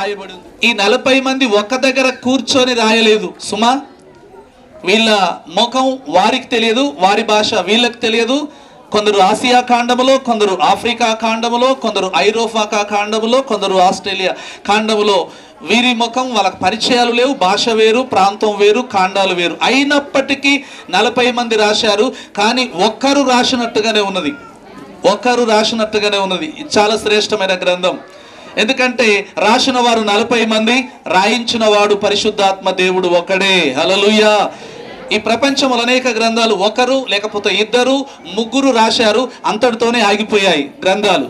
రాయబడి. ఈ 40 మంది ఒక్క దగ్గర కూర్చొని రాయలేదు సుమా. వీళ్ళ ముఖం వారికి తెలియదు, వారి భాష వీళ్ళకి తెలియదు. కొందరు ఆసియా ఖండములో, కొందరు ఆఫ్రికా ఖండములో, కొందరు ఐరోపా ఖండములో, కొందరు ఆస్ట్రేలియా ఖండములో. వీరి ముఖం వాళ్ళకి పరిచయాలు లేవు, భాష వేరు, ప్రాంతం వేరు, ఖండాలు వేరు. అయినప్పటికీ 40 మంది రాశారు. కానీ ఒక్కరు రాసినట్టుగానే ఉన్నది, ఒక్కరు రాసినట్టుగానే ఉన్నది. చాలా శ్రేష్టమైన గ్రంథం. ఎందుకంటే రాసిన వారు 40 మంది, రాయించిన వాడు పరిశుద్ధాత్మ దేవుడు ఒక్కడే. హల్లెలూయా. ఈ ప్రపంచంలో అనేక గ్రంథాలు ఒకరు లేకపోతే ఇద్దరు ముగ్గురు రాశారు, అంతటితోనే ఆగిపోయాయి గ్రంథాలు.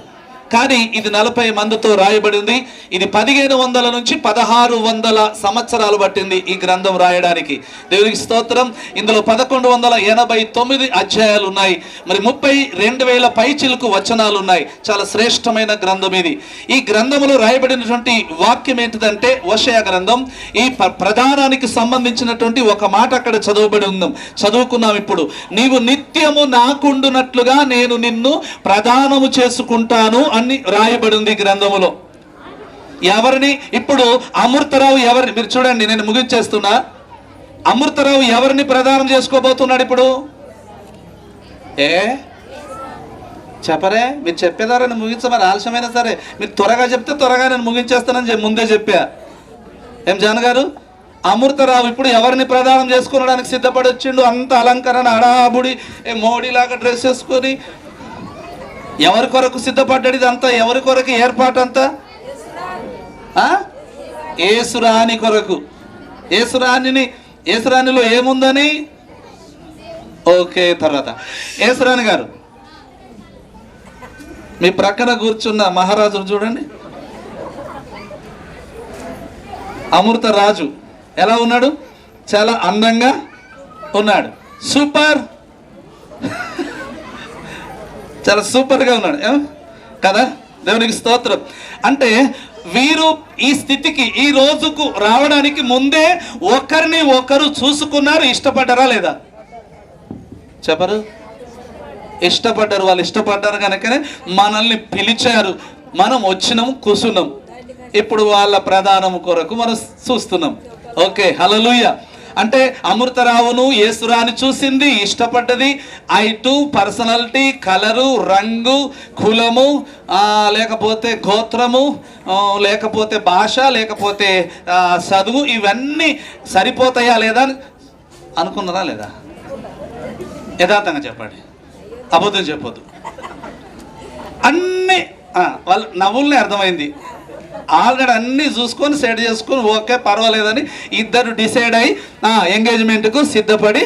కానీ ఇది 40 మందితో రాయబడింది. ఇది 1500 నుంచి 1600 సంవత్సరాలు పట్టింది ఈ గ్రంథం రాయడానికి. దేవునికి స్తోత్రం. ఇందులో 1189 అధ్యాయాలు ఉన్నాయి. మరి 32,000 పైచిలుకు వచనాలు ఉన్నాయి. చాలా శ్రేష్టమైన గ్రంథం ఇది. ఈ గ్రంథంలో రాయబడినటువంటి వాక్యం ఏంటిదంటే హోషేయ గ్రంథం. ఈ ప్రధానానికి సంబంధించినటువంటి ఒక మాట అక్కడ చదవబడి ఉందాం, చదువుకున్నాం ఇప్పుడు. నీవు నిత్యము నాకుండునట్లుగా నేను నిన్ను ప్రదానము చేసుకుంటాను అని రాయబడి ఉంది గ్రంథములో. ఎవరిని? ఇప్పుడు అమృతరావు ఎవరిని? మీరు చూడండి, నేను ముగించేస్తున్నా. అమృతరావు ఎవరిని ప్రదానం చేసుకోబోతున్నాడు ఇప్పుడు? చెప్పరే, మీరు చెప్పేదారని ముగించమని ఆలస్యమైనా సరే మీరు త్వరగా చెప్తే త్వరగా నేను ముగించేస్తానని ముందే చెప్పా. ఏం జాన్ గారు? అమృతరావు ఇప్పుడు ఎవరిని ప్రదానం చేసుకోవడానికి సిద్ధపడి వచ్చిండు? అంత అలంకరణ హడాబుడి, మోడీలాగా డ్రెస్ వేసుకొని ఎవరి కొరకు సిద్ధపడ్డాడు? ఇదంతా ఎవరి కొరకు ఏర్పాటు? అంతా యేసురాణి కొరకు. యేసురాణిలో ఏముందని? ఓకే, తర్వాత యేసురాణి గారు మీ ప్రక్కన కూర్చున్న మహారాజును చూడండి. అమృత రాజు ఎలా ఉన్నాడు? చాలా అందంగా ఉన్నాడు. సూపర్, చాలా సూపర్గా ఉన్నాడు కదా. దేవునికి స్తోత్రం. అంటే వీరు ఈ స్థితికి, ఈ రోజుకు రావడానికి ముందే ఒకరిని ఒకరు చూసుకున్నారు. ఇష్టపడ్డారా లేదా? చెప్పరు? ఇష్టపడ్డారు. వాళ్ళు ఇష్టపడ్డారు కనుకనే మనల్ని పిలిచారు. మనం వచ్చినాం, కూర్చున్నాం. ఇప్పుడు వాళ్ళ ప్రధానం కొరకు మనం చూస్తున్నాం. ఓకే, హల్లెలూయా. అంటే అమృతరావును యేసురాణి చూసింది, ఇష్టపడ్డది. ఐటు, పర్సనాలిటీ, కలరు, రంగు, కులము, లేకపోతే గోత్రము, లేకపోతే భాష, లేకపోతే చదువు, ఇవన్నీ సరిపోతాయా లేదా అనుకున్నారా లేదా? యథార్థంగా చెప్పండి, అబద్ధం చెప్పొద్దు. అన్నీ వాళ్ళ నవ్వుల్ని అర్థమైంది. ఆల్రెడీ అన్నీ చూసుకొని సెట్ చేసుకొని ఓకే పర్వాలేదని ఇద్దరు డిసైడ్ అయ్యి ఎంగేజ్మెంట్కు సిద్ధపడి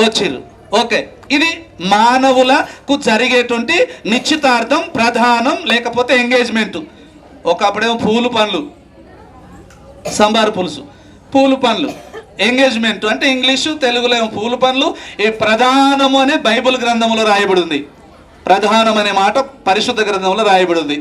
వచ్చిర్రు. ఓకే, ఇది మానవులకు జరిగేటువంటి నిశ్చితార్థం, ప్రధానం, లేకపోతే ఎంగేజ్మెంట్. ఒకప్పుడేమో పూలు పండ్లు, సంబారు పులుసు, పూలు పండ్లు. ఎంగేజ్మెంట్ అంటే ఇంగ్లీషు, తెలుగులో ఏమో పూలు పండ్లు. ఈ ప్రధానము అనే బైబిల్ గ్రంథంలో రాయబడి ఉంది. ప్రధానం అనే మాట పరిశుద్ధ గ్రంథంలో రాయబడి ఉంది.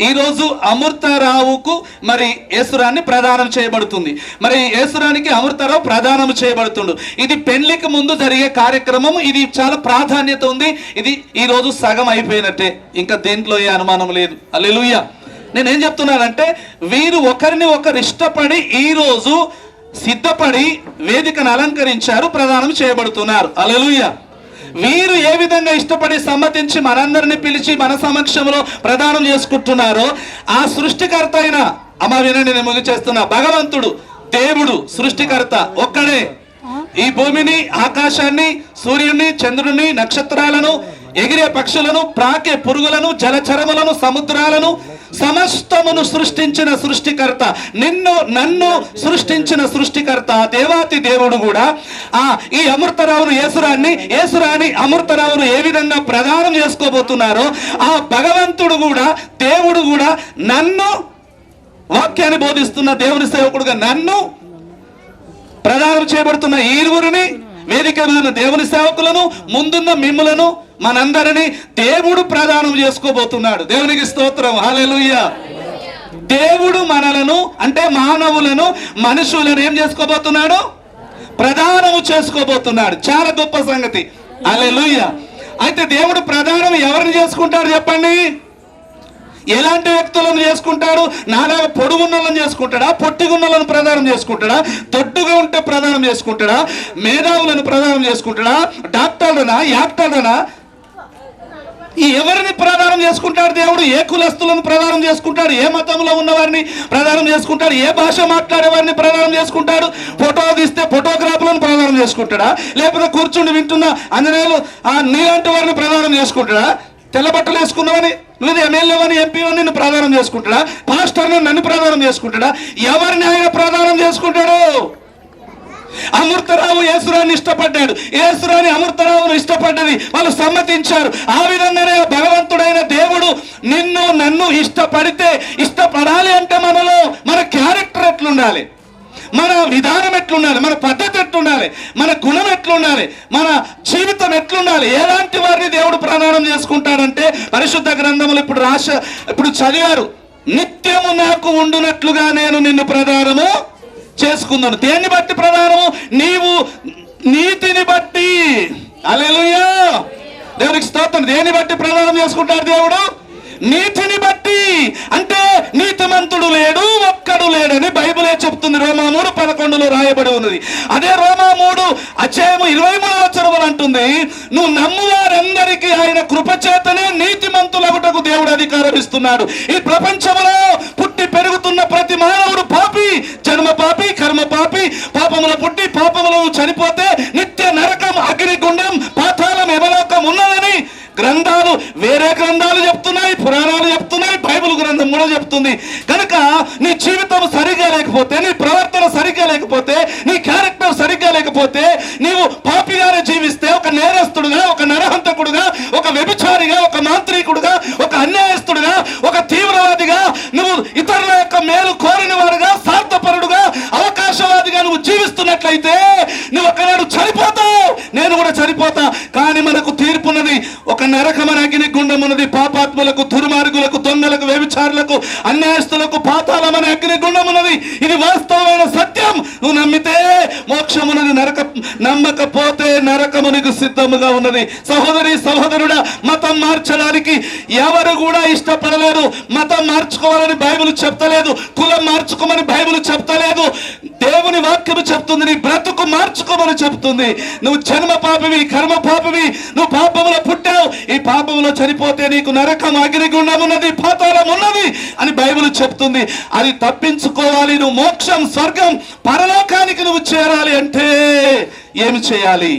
ఈరోజు అమృతరావుకు మరి యేసురాణి ప్రదానం చేయబడుతుంది. మరి యేసురానికి అమృతరావు ప్రదానం చేయబడుతుండు. ఇది పెళ్లికి ముందు జరిగే కార్యక్రమం. ఇది చాలా ప్రాధాన్యత ఉంది. ఇది ఈరోజు సగం అయిపోయినట్టే, ఇంకా దేంట్లో ఏ అనుమానం లేదు. హల్లెలూయా. నేనేం చెప్తున్నానంటే వీరు ఒకరిని ఒకరు ఇష్టపడి ఈరోజు సిద్ధపడి వేదికను అలంకరించారు, ప్రదానం చేయబడుతున్నారు. హల్లెలూయా. వీరు ఏ విధంగా ఇష్టపడి సమ్మతించి మనందరినీ పిలిచి మన సమక్షంలో ప్రదానం చేసుకుంటున్నారో ఆ సృష్టికర్త అయిన, అమ్మ వినండి, నేను ముగిచేస్తున్నా, భగవంతుడు దేవుడు సృష్టికర్త ఒక్కడే. ఈ భూమిని, ఆకాశాన్ని, సూర్యుని, చంద్రుని, నక్షత్రాలను, ఎగిరే పక్షులను, ప్రాకే పురుగులను, జలచరములను, సముద్రాలను, సమస్తమును సృష్టించిన సృష్టికర్త, నిన్ను నన్ను సృష్టించిన సృష్టికర్త దేవాతి దేవుడు కూడా ఈ అమృతరావును యేసురాణి అమృతరావును ఏ విధంగా ప్రదానం చేసుకోబోతున్నారో ఆ భగవంతుడు కూడా, దేవుడు కూడా నన్ను, వాక్యాన్ని బోధిస్తున్న దేవుని సేవకుడుగా నన్ను ప్రదానం చేయబడుతున్న ఈ ఇరువురిని, వేదిక మీద దేవుని సేవకులను, ముందున్న మిమ్ములను, మనందరినీ దేవుడు ప్రదానం చేసుకోబోతున్నాడు. దేవునికి స్తోత్రం, హల్లెలూయా. దేవుడు మనలను అంటే మానవులను, మనుషులను ఏం చేసుకోబోతున్నాడు? ప్రదానము చేసుకోబోతున్నాడు. చాలా గొప్ప సంగతి. హల్లెలూయా. అయితే దేవుడు ప్రదానం ఎవరిని చేసుకుంటాడు చెప్పండి? ఎలాంటి వ్యక్తులను చేసుకుంటాడు? నాలాగా పొడుగున్నలను చేసుకుంటాడా? పొట్టిగున్నలను ప్రదానం చేసుకుంటాడా? దొడ్డుగా ఉంటే ప్రదానం చేసుకుంటాడా? మేధావులను ప్రదానం చేసుకుంటాడా? డాక్టర్లనా? యాక్టర్లనా? ఎవరిని ప్రదానం చేసుకుంటాడు దేవుడు? ఏ కులస్తులను ప్రదానం చేసుకుంటాడు? ఏ మతంలో ఉన్నవారిని ప్రదానం చేసుకుంటాడు? ఏ భాష మాట్లాడే వారిని ప్రదానం చేసుకుంటాడు? ఫోటో తీస్తే ఫోటోగ్రాఫర్లను ప్రదానం చేసుకుంటాడా? లేకపోతే కూర్చుండి వింటున్న అంజనేయులు నీలాంటి వారిని ప్రదానం చేసుకుంటాడా? తెల్ల బట్టలు వేసుకున్నవని, లేదా ఎమ్మెల్యేవని, ఎంపీవని నిన్ను ప్రదానం చేసుకుంటాడా? పాస్టర్ని నన్ను ప్రదానం చేసుకుంటాడా? ఎవరిని ఆయన ప్రదానం చేసుకుంటాడు? అమృతరావు యేసురాని ఇష్టపడ్డాడు, యేసురాని అమృతరావును ఇష్టపడ్డది, వాళ్ళు సమ్మతించారు. ఆ విధంగానే భగవంతుడైన దేవుడు నిన్ను నన్ను ఇష్టపడితే, ఇష్టపడాలి అంటే మనలో మన క్యారెక్టర్ ఎట్లుండాలి, మన విధానం ఎట్లుండాలి, మన పద్ధతి ఎట్లుండాలి, మన గుణం ఎట్లుండాలి, మన జీవితం ఎట్లుండాలి, ఎలాంటి వారిని దేవుడు ప్రదానం చేసుకుంటాడంటే పరిశుద్ధ గ్రంథములు ఇప్పుడు చదివారు. నిత్యము నాకు ఉండునట్లుగా నేను నిన్ను ప్రదానము చేసుకున్నాను. దేన్ని బట్టి ప్రధానము? నీవు నీతిని బట్టి. హల్లెలూయా, దేవునికి స్తోత్రం. దేన్ని బట్టి ప్రదానం చేసుకుంటాడు దేవుడు? నీతిని బట్టి. అంటే నీతిమంతుడు లేడు, ఒక్కడు లేడని బైబిలే చెప్తుంది. రోమా 3:11 రాయబడి ఉన్నది. అదే రోమా 3:23 అంటుంది, నువ్వు నమ్మువారందరికీ ఆయన కృపచేతనే నీతిమంతులగుటకు దేవుడు అధికారం ఇస్తున్నాడు. ఈ ప్రపంచంలో పుట్టి పెరుగుతున్న ప్రతి మానవుడు పాపి, జన్మ పాపి, కర్మ పాపి. పాపముల పుట్టి పాపములు చనిపోతే నిత్య నరకం, అగ్నిగుండం, పాతాళం, యమలోకం ఉన్నదని గ్రంథాలు, వేరే గ్రంథాలు చెప్తున్నాయి, పురాణాలు చెప్తున్నాయి, బైబిల్ గ్రంథం కూడా చెప్తుంది. కనుక నీ జీవితం సరిగా లేకపోతే, నీ ప్రవర్తన సరిగ్గా లేకపోతే, నీ క్యారెక్టర్ సరిగ్గా లేకపోతే, నీవు పాపిగానే జీవిస్తే, ఒక నేరస్తుడుగా, ఒక నరహంతకుడుగా, ఒక వ్యభిచారిగా, ఒక మాంత్రికుడుగా, ఒక అన్యాయస్తుడుగా, ఒక తీవ్రవాదిగా, నువ్వు ఇతరుల యొక్క మేలు కోరిన వాడుగా, స్వార్థపరుడుగా, అవకాశవాదిగా నువ్వు జీవిస్తున్నట్లయితే నువ్వు ఒకనాడు చనిపోతావు, నేను కూడా చనిపోతా. కానీ మనకు తీర్పున్నది, ఒక నరకమైన అగ్ని గుండం ఉన్నది. పాపాత్ములకు, దుర్మార్గులకు, దొంగలకు, వ్యభిచారులకు, అన్యాయస్తులకు పాతాళమైన అగ్ని గుండం ఉన్నది. ఇది వాస్తవమైన సత్యం. నువ్వు నమ్మితే మోక్షమునది, నమ్మకపోతే నరకమునికి సిద్ధముగా ఉన్నది. సహోదరి సహోదరుడా, మతం మార్చడానికి ఎవరు కూడా ఇష్టపడలేదు. మతం మార్చుకోవాలని బైబిల్ చెప్తలేదు, కులం మార్చుకోమని బైబిల్ చెప్తలేదు. దేవుని వాక్యము చెప్తుంది, నీ బ్రతుకు మార్చుకోమని చెప్తుంది. నువ్వు జన్మ పాపివి, కర్మ పాపివి, నువ్వు పాపములో పుట్టావు, ఈ పాపములో చనిపోతే నీకు నరకం, అగ్నిగుండం ఉన్నది, పాతాళం ఉన్నది అని బైబిల్ చెప్తుంది. అది తప్పించుకోవాలి. నువ్వు మోక్షం, స్వర్గం, పరలోకానికి నువ్వు చేరాలి అంటే ఏమి చేయాలి?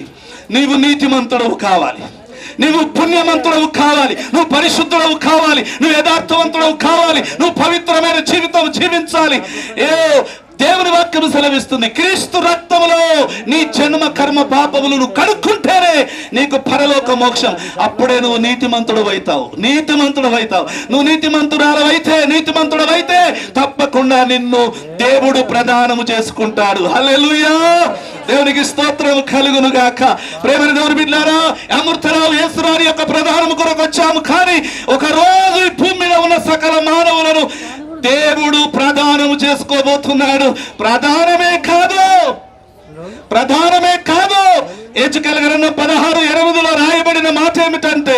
నీవు నీతిమంతుడవు కావాలి, నువ్వు పుణ్యమంతుడవు కావాలి, నువ్వు పరిశుద్ధుడవు కావాలి, నువ్వు యథార్థవంతుడవు కావాలి, నువ్వు పవిత్రమైన జీవితం జీవించాలి. దేవుని వాక్యము సెలవిస్తుంది, క్రీస్తు రక్తములో నీ జన్మ కర్మ పాపములు నువ్వు కడుక్కుంటేనే నీకు పరలోక మోక్షం. అప్పుడే నువ్వు నీతిమంతుడవైతావు, నీతిమంతుడవైతావు. నువ్వు నీతిమంతుడవైతే తప్పకుండా నిన్ను దేవుడు ప్రదానము చేసుకుంటాడు. హల్లెలూయా, దేవునికి స్తోత్రం కలుగును గాక. ప్రేమని దేవుని బిడ్డలారా, అమృతరావు యేసురాని యొక్క ప్రధానము కొరకు వచ్చాము. కానీ ఒక రోజు ఈ భూమి మీద ఉన్న సకల మానవులను దేవుడు ప్రదానము చేసుకోబోతున్నాడు. ప్రధానమే కాదు, ఎజెకియెల్ గ్రంథం 16:8 రాయబడిన మాట ఏమిటంటే,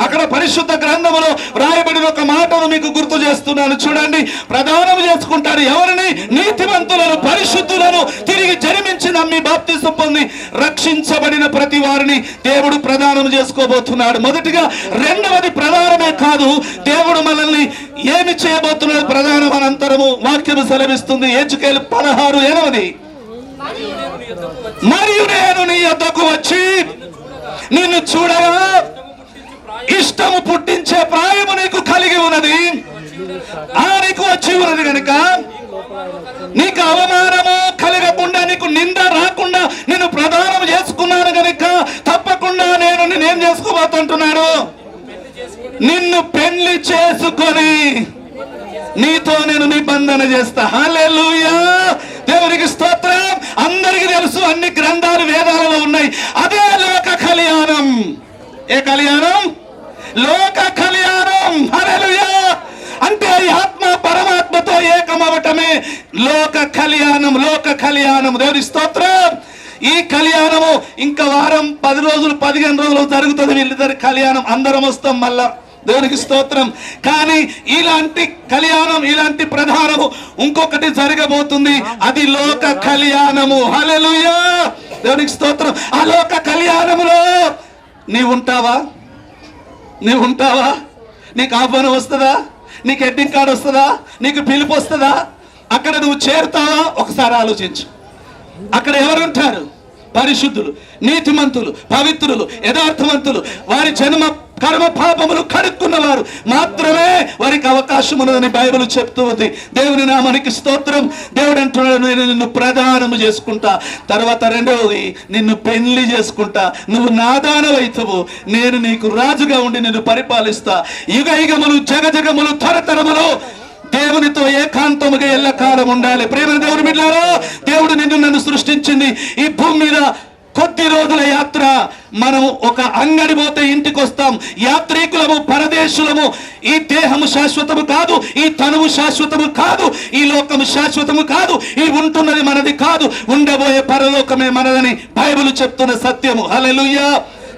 అక్కడ పరిశుద్ధ గ్రంథములో రాయబడిన ఒక మాటను మీకు గుర్తు చేస్తున్నాను. చూడండి, ప్రదానం చేసుకుంటారు ఎవరిని? నీతిమంతులను, పరిశుద్ధులను, తిరిగి జన్మించి నమ్మి బాప్తిసం పొంది రక్షించబడిన ప్రతి వారిని దేవుడు ప్రదానం చేసుకోబోతున్నాడు. మొదటిగా, రెండవది ప్రదానమే కాదు, దేవుడు మనల్ని ఏమి చేయబోతున్నాడు ప్రధానం అనంతరము వాక్యము సెలవిస్తుంది. ఎజెకియెల్ 16:8, మరియు నేను నీ యొద్దకు వచ్చి నిన్ను చూడగా ఇష్టము పుట్టించే ప్రాయము నీకు కలిగి ఉన్నది, నీకు వచ్చి ఉన్నది కనుక నీకు అవమానము కలగకుండా, నీకు నింద రాకుండా నేను ప్రదానం చేసుకున్నాను కనుక తప్పకుండా నేను నిన్నేం చేసుకోబోతుంటున్నాడు? నిన్ను పెళ్లి చేసుకొని నీతో నేను నిబంధన చేస్తా. హల్లెలూయా, దేవునికి స్తోత్రం. అందరికీ తెలుసు, అన్ని గ్రంథాలు వేదాలలో ఉన్నాయి. అదే లోక కళ్యాణం. ఏ కళ్యాణం? లోక కళ్యాణం. హల్లెలూయా, అంటే ఆత్మ పరమాత్మతో ఏకమవటమే లోక కళ్యాణం. లోక కళ్యాణం, దేవుని స్తోత్రం. ఈ కళ్యాణము ఇంకా వారం 10 రోజులు 15 రోజులు జరుగుతుంది. వీళ్ళిద్దరి కళ్యాణం. అందరం వస్తాం, మళ్ళా దేవునికి స్తోత్రం. కానీ ఇలాంటి కళ్యాణం, ఇలాంటి ప్రధానము ఇంకొకటి జరగబోతుంది. అది లోక కళ్యాణము. హల్లెలూయా, దేవునికి స్తోత్రం. ఆ లోక కళ్యాణములో నీవు ఉంటావా? నీకు ఆహ్వానం వస్తుందా? నీకు హెడ్డింగ్ కార్డు వస్తుందా? నీకు పిలుపు వస్తుందా? అక్కడ నువ్వు చేరుతావా? ఒకసారి ఆలోచించు. అక్కడ ఎవరుంటారు? పరిశుద్ధులు, నీతిమంతులు, పవిత్రులు, యథార్థవంతులు, వారి జన్మ కర్మ పాపములు కడుక్కున్నవారు మాత్రమే వారికి అవకాశం ఉన్నదని బైబిల్ చెప్తూ ఉంది. దేవుని నామానికి స్తోత్రం. దేవుడు అంటున్నాడు, నేను నిన్ను ప్రదానము చేసుకుంటా, తర్వాత రెండవది నిన్ను పెళ్లి చేసుకుంటా, నువ్వు నాదానవైతవు, నేను నీకు రాజుగా ఉండి నిన్ను పరిపాలిస్తా, యుగ యుగములు జగజగములు తరతరములు దేవునితో ఏకాంతముగా ఎల్లకాలం ఉండాలి. ప్రేమ దేవుని బిడ్డలారా, దేవుడు నిన్ను నన్ను సృష్టించింది ఈ భూమి మీద కొద్ది రోజుల యాత్ర. మనము ఒక అంగడి పోతే ఇంటికి వస్తాం, యాత్రికులము, పరదేశులము. ఈ దేహము శాశ్వతము కాదు, ఈ తనువు శాశ్వతము కాదు, ఈ లోకము శాశ్వతము కాదు, ఈ ఉంటున్నది మనది కాదు, ఉండబోయే పరలోకమే మనదని బైబిల్ చెప్తున్న సత్యము. హల్లెలూయా,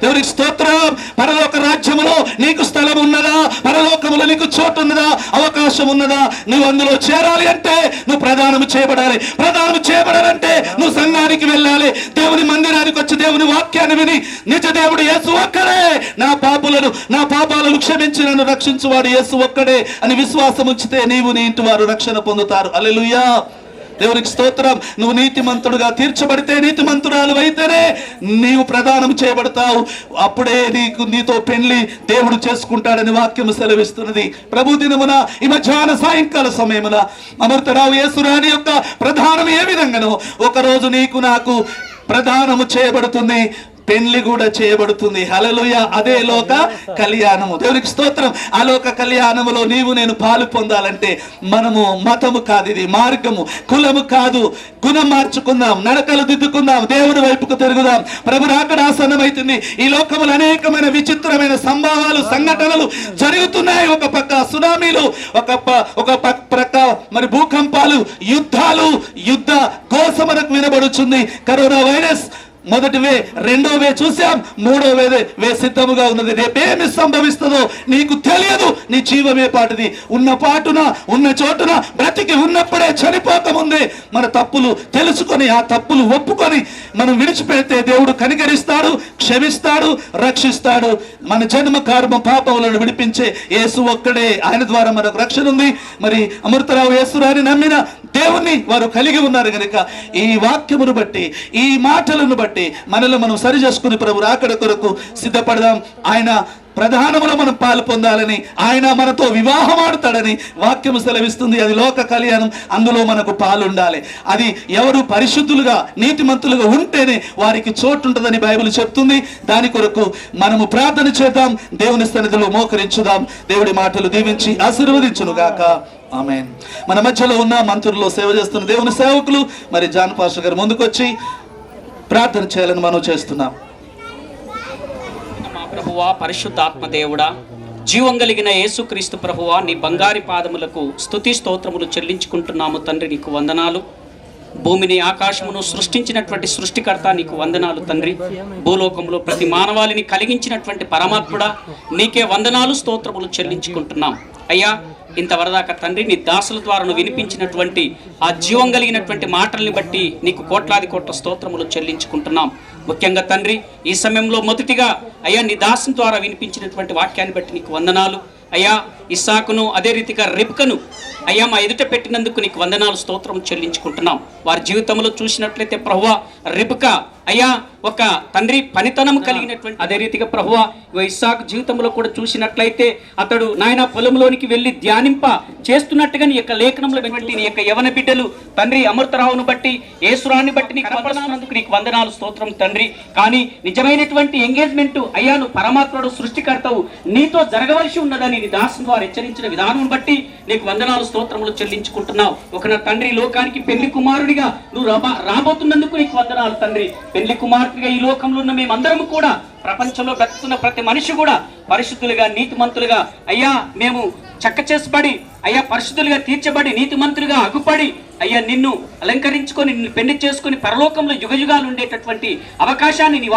దేవునికి స్తోత్రం. పరలోక రాజ్యములో నీకు స్థలం ఉన్నదా? పరలోకములో నీకు చోటు ఉన్నదా? అవకాశం ఉన్నదా? నువ్వు అందులో చేరాలి అంటే నువ్వు ప్రదానం చేయబడాలి. ప్రదానం చేయబడాలంటే నువ్వు సంఘానికి వెళ్ళాలి, దేవుని మందిరానికి వచ్చి దేవుని వాక్యాన్ని విని, నిజ దేవుడు యేసు ఒక్కడే, నా పాపాలను క్షమించి నన్ను రక్షించువాడు యేసు ఒక్కడే అని విశ్వాసం ఉంచితే నీవు నీ ఇంటి వారు రక్షణ పొందుతారు. హల్లెలూయా, దేవునికి స్తోత్రం. నువ్వు నీతిమంతుడుగా తీర్చబడితే, నీతిమంతురాలు అయితేనే నీవు ప్రదానం చేయబడతావు. అప్పుడే నీతో పెళ్లి దేవుడు చేసుకుంటాడని వాక్యం సెలవిస్తున్నది. ప్రభు దినమున ఈ మధ్యాహ్న సాయంకాల సమయమున అమృతరావు యేసురాణి యొక్క ప్రధానం ఏ విధంగానో ఒకరోజు నీకు నాకు ప్రదానము చేయబడుతుంది, పెళ్లి కూడా చేయబడుతుంది. హల్లెలూయా, అదే లోక కళ్యాణము. దేవునికి స్తోత్రం. ఆ లోక కళ్యాణములో నీవు నేను పాలు పొందాలంటే మనము మతము కాదు, ఇది మార్గము, కులము కాదు. గుణం మార్చుకుందాం, నడకలు దిద్దుకుందాం, దేవుని వైపుకు తిరుగుదాం. ప్రభు రాకడ ఆసన్నమైతుంది. ఈ లోకములు అనేకమైన విచిత్రమైన సంభవాలు, సంఘటనలు జరుగుతున్నాయి. ఒక పక్క సునామీలు, ఒక ప్రక్క మరి భూకంపాలు, యుద్ధాలు, యుద్ధ ఘోష మనకు వినబడుతుంది. కరోనా వైరస్ మొదటి వే, రెండో వే చూసాం, మూడో వే సిద్ధముగా ఉన్నది. రేపేమి సంభవిస్తుందో నీకు తెలియదు. నీ జీవమే పాటిది. ఉన్న పాటున, ఉన్న చోటున, బ్రతికి ఉన్నప్పుడే, చనిపోకముందే మన తప్పులు తెలుసుకొని, ఆ తప్పులు ఒప్పుకొని మనం విడిచిపెడితే దేవుడు కనికరిస్తాడు, క్షమిస్తాడు, రక్షిస్తాడు. మన జన్మ కర్మ పాపములను విడిపించే యేసు ఒక్కడే, ఆయన ద్వారా మనకు రక్షణ ఉంది. మరి అమృతరావు యేసురాని నమ్మిన దేవుణ్ణి వారు కలిగి ఉన్నారు కనుక ఈ వాక్యమును బట్టి, ఈ మాటలను బట్టి మనలో మనం సరి చేసుకుని ప్రభు రాకడ కొరకు సిద్ధపడదాం. ఆయన ప్రధానములో మనం పాలు పొందాలని, ఆయన మనతో వివాహం ఆడుతాడని వాక్యము సెలవిస్తుంది. అది లోక కళ్యాణం, అందులో మనకు పాలు ఉండాలి. అది ఎవరు పరిశుద్ధులుగా, నీతిమంతులుగా ఉంటేనే వారికి చోటు ఉంటుందని బైబిల్ చెప్తుంది. దాని కొరకు మనము ప్రార్థన చేద్దాం, దేవుని సన్నిధిలో మోకరించుదాం. దేవుడి మాటలు దీవించి ఆశీర్వదించునుగాక. ఆమేన్. మన మధ్యలో ఉన్న మంత్రుల్లో సేవ చేస్తున్న దేవుని సేవకులు మరి జాన్ పాస్టర్ గారు ముందుకొచ్చి ప్రార్థన చేయాలని మనం చేస్తున్నాం. మా ప్రభువా, పరిశుద్ధాత్మ దేవుడా, జీవం కలిగిన యేసుక్రీస్తు ప్రభువా, నీ బంగారి పాదములకు స్తుతి స్తోత్రములు చెల్లించుకుంటున్నాము తండ్రి. నీకు వందనాలు. భూమిని ఆకాశమును సృష్టించినటువంటి సృష్టికర్త నీకు వందనాలు తండ్రి. భూలోకంలో ప్రతి మానవాళిని కలిగించినటువంటి పరమాత్ముడా, నీకే వందనాలు, స్తోత్రములు చెల్లించుకుంటున్నాం. అయ్యా, ఇంతవరదాకా తండ్రి నీ దాసుల ద్వారా నువ్వు వినిపించినటువంటి ఆ జీవం కలిగినటువంటి మాటల్ని బట్టి నీకు కోట్లాది కోట్ల స్తోత్రములు చెల్లించుకుంటున్నాం. ముఖ్యంగా తండ్రి, ఈ సమయంలో మొదటిగా అయ్యా నీ దాసుని ద్వారా వినిపించినటువంటి వాక్యాన్ని బట్టి నీకు వందనాలు. అయ్యా, ఇస్సాకును అదే రీతిగా రెబ్కను అయ్యా మా ఎదుట పెట్టినందుకు నీకు వందనాలు, స్తోత్రం చెల్లించుకుంటున్నాం. వారి జీవితంలో చూసినట్లయితే ప్రభువా, రెబ్కా అయ్యా ఒక తండ్రి పనితనం కలిగినటువంటి, అదే రీతిగా ప్రభువా ఇస్సాకు జీవితంలో కూడా చూసినట్లయితే అతడు నాయన పొలంలోనికి వెళ్ళి ధ్యానింప చేస్తున్నట్టుగా నీ యొక్క లేఖనంలో బట్టి నీ యొక్క యవన బిడ్డలు తండ్రి అమృతరావును బట్టి, యేసురాన్ని బట్టి నీకు కనపడనందుకు నీకు వందనాలు, స్తోత్రం తండ్రి. కానీ నిజమైనటువంటి ఎంగేజ్మెంట్ అయ్యా నువ్వు పరమాత్ముడు, సృష్టికర్తవు, నీతో జరగవలసి ఉన్నదని నీ దాసుని వారు హెచ్చరించిన విధానం బట్టి నీకు వందనాలు, స్తోత్రములు చెల్లించుకుంటున్నావు. ఒక నా తండ్రి లోకానికి పెళ్లి కుమారుడిగా నువ్వు రాబోతున్నందుకు నీకు వందనాలు తండ్రి. పెళ్లి కుమార్తెగా ఈ లోకంలో ఉన్న మేమందరం కూడా, ప్రపంచంలో బ్రతుకున్న ప్రతి మనిషి కూడా పరిశుద్ధులుగా, నీతిమంతులుగా అయ్యా మేము చక్క చేసబడి అయ్యా పరిశుద్ధులుగా తీర్చబడి, నీతిమంతులుగా అగుపడి అయ్యా నిన్ను అలంకరించుకొని, నిన్ను పెళ్లి చేసుకొని పరలోకంలో యుగయుగాలు ఉండేటటువంటి అవకాశాన్ని నీ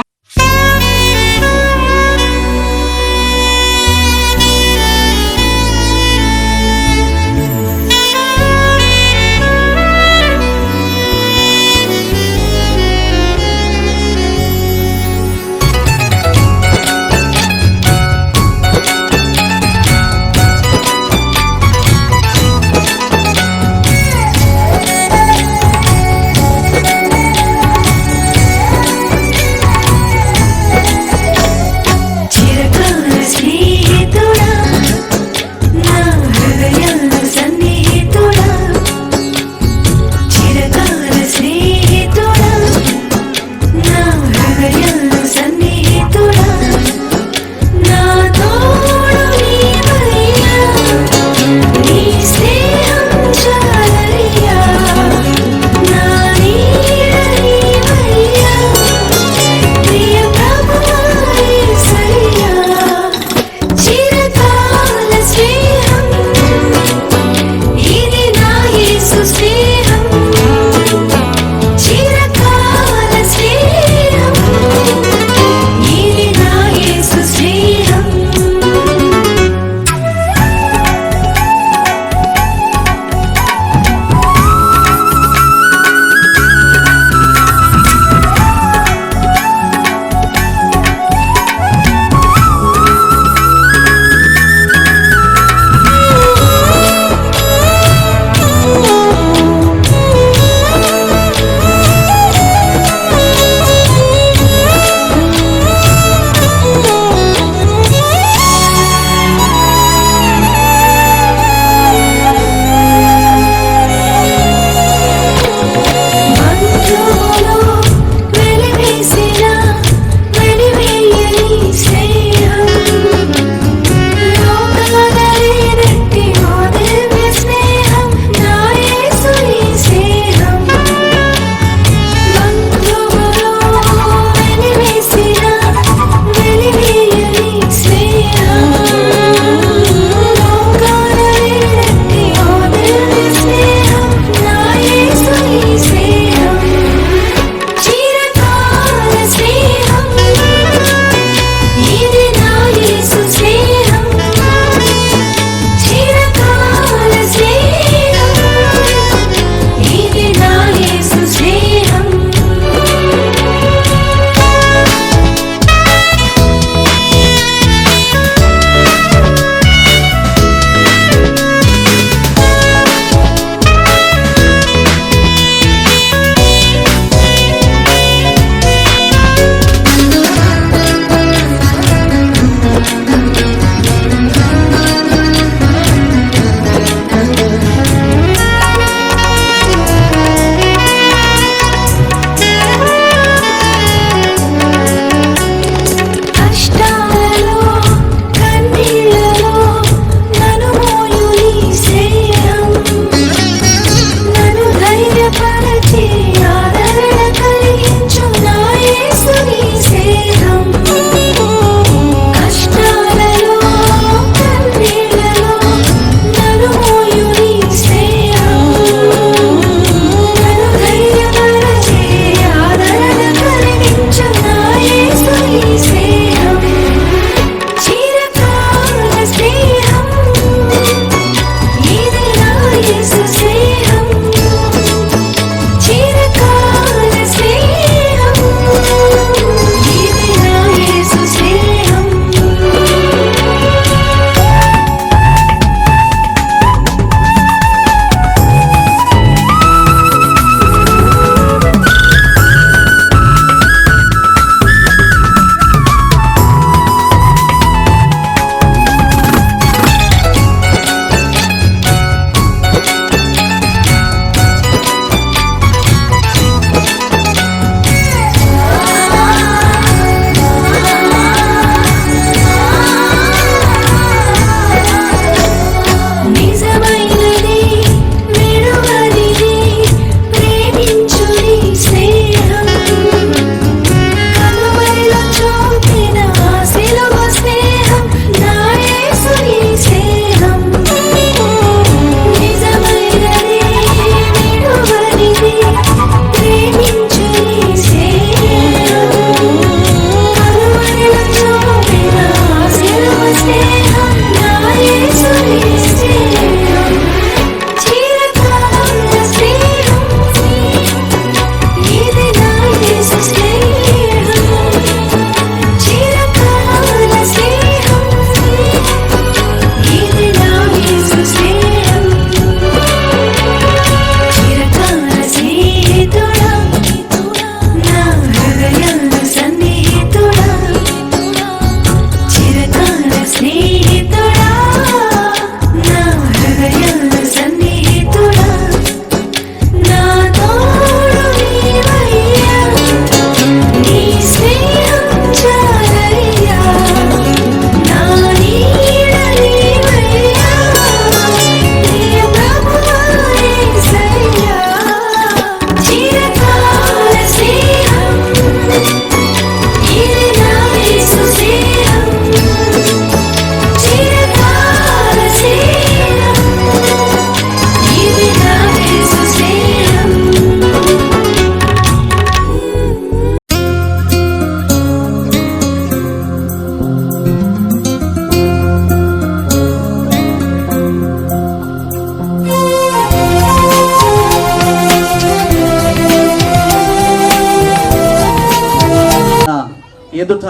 ఎదుట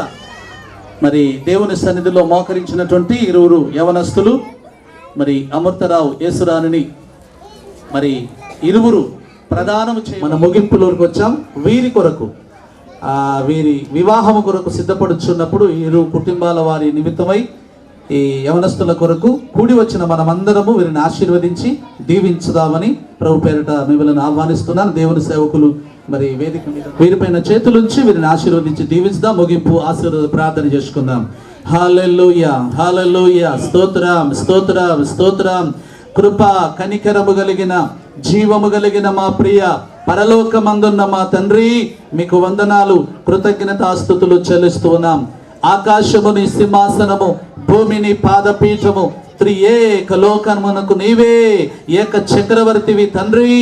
మరి దేవుని సన్నిధిలో మోకరించినటువంటి ఇరువురు యవనస్తులు, మరి అమృతరావు యేసురాణిని మరి ఇరువురు ప్రదానము మన ముగింపులోకి వచ్చాం. వీరి కొరకు వీరి వివాహము కొరకు సిద్ధపడుచున్నప్పుడు ఇరు కుటుంబాల వారి నిమిత్తమై ఈ యవనస్తుల కొరకు కూడి వచ్చిన మనమందరము వీరిని ఆశీర్వదించి దీవించుదామని ప్రభు పేరిట మిమ్మల్ని ఆహ్వానిస్తున్నాను. దేవుని సేవకులు మరి వేదిక మీద వీరిపైన చేతులుంచి వీరిని ఆశీర్వదించి దీవించుదాం. ముగింపు ఆశీర్వాద ప్రార్థన చేసుకుందాం. హల్లెలూయా, హల్లెలూయా, స్తోత్రం, స్తోత్రం, స్తోత్రం. కృప కనికరము కలిగిన జీవము కలిగిన మా ప్రియ పరలోకమందున్న మా తండ్రి, మీకు వందనాలు, కృతజ్ఞతాస్తుతులు చెల్లిస్తూ ఉన్నాం. ఆకాశము నీ సింహాసనము, భూమిని పాదపీఠము, త్రియేక లోకమునకు నీవే ఏక చక్రవర్తివి తండ్రి.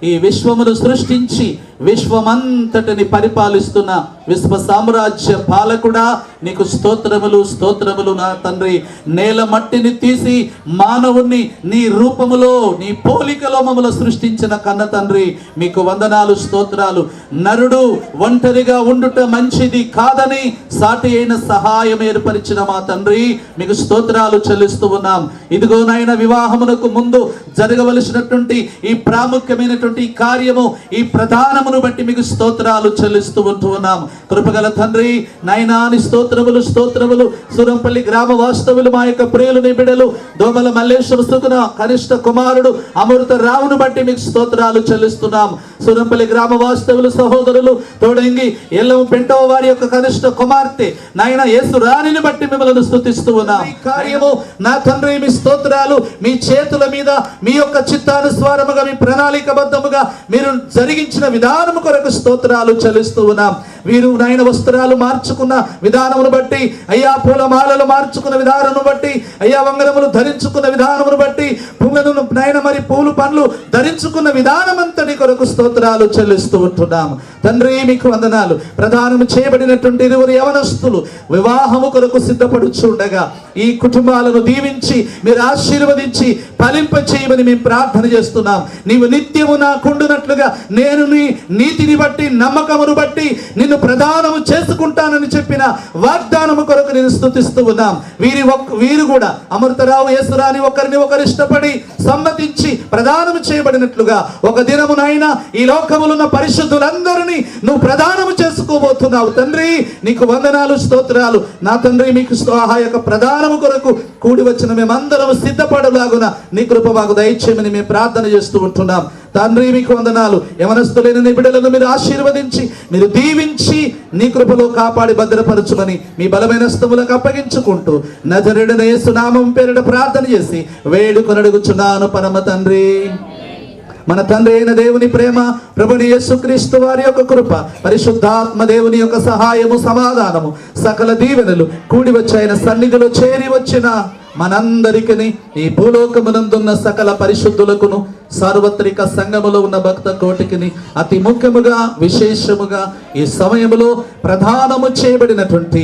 ఈ విశ్వమును సృష్టించి విశ్వమంతటిని పరిపాలిస్తున్న విశ్వ సామ్రాజ్య పాలకుడా, నీకు స్తోత్రములు, స్తోత్రములు నా తండ్రి. నేల మట్టిని తీసి మానవుణ్ణి నీ రూపములో నీ పోలికలో మమ్మల్ని సృష్టించిన కన్న తండ్రి, మీకు వందనాలు, స్తోత్రాలు. నరుడు ఒంటరిగా ఉండుట మంచిది కాదని సాటి అయిన సహాయం ఏర్పరిచిన మా తండ్రి, మీకు స్తోత్రాలు చెల్లిస్తూ ఉన్నాం. ఇదిగో నాయన, వివాహమునకు ముందు జరగవలసినటువంటి ఈ ప్రాముఖ్యమైనటువంటి కార్యము, ఈ ప్రధానమును బట్టి మీకు స్తోత్రాలు చెల్లిస్తూ ఉంటూ ఉన్నాం. కృపగల తండ్రి నాయనా, నీ స్తోత్రములు, స్తోత్రములు. సూరంపల్లి గ్రామ వాస్తవులు మా యొక్క ప్రియులు నీ బిడ్డలు దోమల మల్లేశ్వర సుకున కనిష్ట కుమారుడు అమృత రావును బట్టి మీకు స్తోత్రాలు చెల్లిస్తున్నాం. సూరంపల్లి గ్రామ వాస్తవులు సహోదరులు తోడంగి ఎల్లము పెంటవ వారి యొక్క కనిష్ట కుమార్తె నాయన యేసు రాణిని బట్టి మిమ్మల్ని స్తుతిస్తూ ఉన్నాం. ఈ కార్యము నా తండ్రి మీ స్తోత్రాలు మీ చేతుల మీద మీ యొక్క చిత్తానుస్వారముగా మీ ప్రణాళికబద్ధముగా మీరు జరిగించిన విధానము కొరకు స్తోత్రాలు చెల్లిస్తూ ఉన్నాం. వీరు నాయన వస్త్రాలు మార్చుకున్న విధానమును బట్టి, అయ్యా పూలమాలలు మార్చుకున్న విధానమును బట్టి, అయ్యా వంగరములు ధరించుకున్న విధానమును బట్టి, పువ్వులను నాయన మరి పూలు పండ్లు ధరించుకున్న విధానమంతటి కొరకు స్తోత్రాలు చెల్లిస్తూ ఉంటున్నాము. తండ్రి మీకు వందనాలు. ప్రదానము చేయబడినటువంటి ఇరువురు యవనస్తులు వివాహము కొరకు సిద్ధపడుచుండగా ఈ కుటుంబాలను దీవించి మీరు ఆశీర్వదించి ఫలింప చేయమని మేము ప్రార్థన చేస్తున్నాం. నీవు నిత్యము నాకుండునట్లుగా నేను నీ నీతిని బట్టి నమ్మకమును బట్టి నిన్ను ప్రదానము చేసుకుంటానని చెప్పిన వాగ్దానము కొరకు నేను స్తుతిస్తూ ఉన్నాం. వీరు కూడా అమృతరావు యేసురాని ఒకరిని ఒకరు ఇష్టపడి సమ్మతించి ప్రదానము చేయబడినట్లుగా ఒక దినమునైనా ఈ లోకములో ఉన్న పరిశుద్ధులందరినీ నువ్వు ప్రదానము చేసుకోబోతున్నావు. తండ్రి నీకు వందనాలు, స్తోత్రాలు. నా తండ్రి మీకు ఆ యొక్క ప్రదానము కొరకు కూడి వచ్చిన మేమందరం సిద్ధపడలాగున నీ కృప మాకు దయచేయమని మేము ప్రార్థన చేస్తూ ఉంటున్నాం. తండ్రి మీకు వందనాలు. యవనస్తులైన నీ బిడ్డలను మీరు ఆశీర్వదించి మీరు దీవించి నీ కృపలో కాపాడి భద్రపరచుమని మీ బలమైన స్తములకు అప్పగించుకుంటూ నజరేయుడైన యేసు నామం పేరిట ప్రార్థన చేసి వేడుకొనడుగుచున్నాను పరమ తండ్రి. మన తండ్రి అయిన దేవుని ప్రేమ, ప్రభుని యేసుక్రీస్తు వారి యొక్క కృప, పరిశుద్ధాత్మ దేవుని యొక్క సహాయము, సమాధానము, సకల దీవెనలు కూడి వచ్చి ఆయన సన్నిధిలో చేరి వచ్చిన మనందరికీ ఈ భూలోకమునందున్న సకల పరిశుద్ధులకును సార్వత్రిక సంఘములో ఉన్న భక్త కోటికిని అతి ముఖ్యముగా విశేషముగా ఈ సమయములో ప్రధానము చేయబడినటువంటి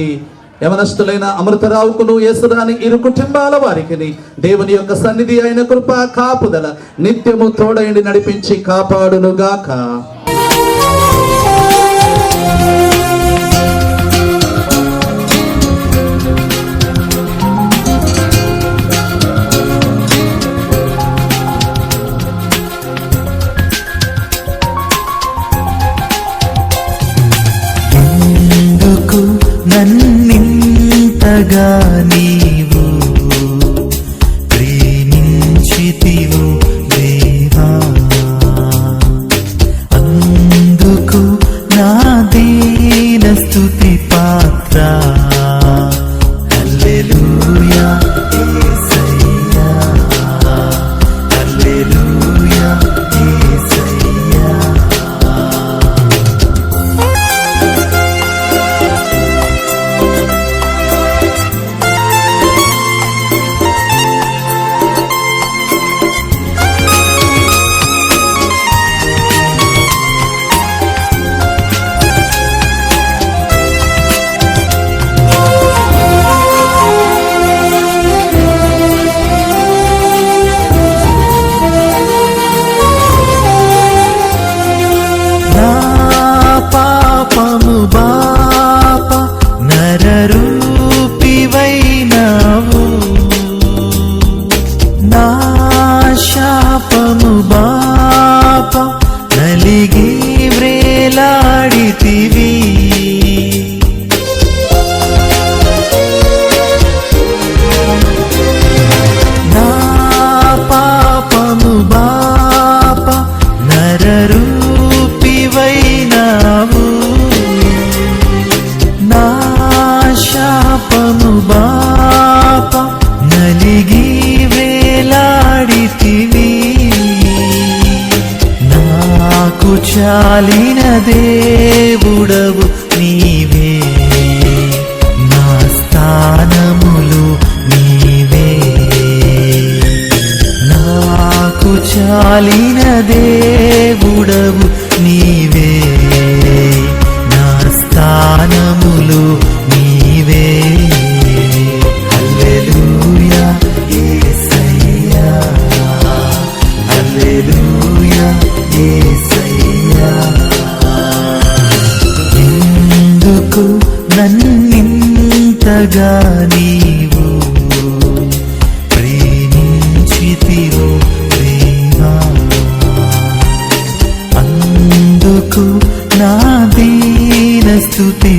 యవనస్తులైన అమృతరావుకును యేసురాని ఇరు కుటుంబాల వారికి దేవుని యొక్క సన్నిధి అయిన కృప కాపుదల నిత్యము తోడైండి నడిపించి కాపాడునుగాక. నన్నింతగా నీవు ప్రేమించితివు దేవా, అందుకు నా దీన స్తుతి పాత్ర. హల్లెలూయా యేసయ్యా, హల్లెలూయా యేసయ్యా. రూపివైనావు నా శాపము బాప నలిగి వేలాడితివి నాకు చాలిన దేవుడవు నీవే నా స్థానములు నీవే నాకు చాలిన దేవుడవు నీవే నా స్థానములు నీవే హల్లెలూయా యేసయ్యా హల్లెలూయా యేసయ్యా ఎందుకు నన్నింతగా నీవు ప్రేమించితివో దేవా అందుకు నా దీన స్తుతి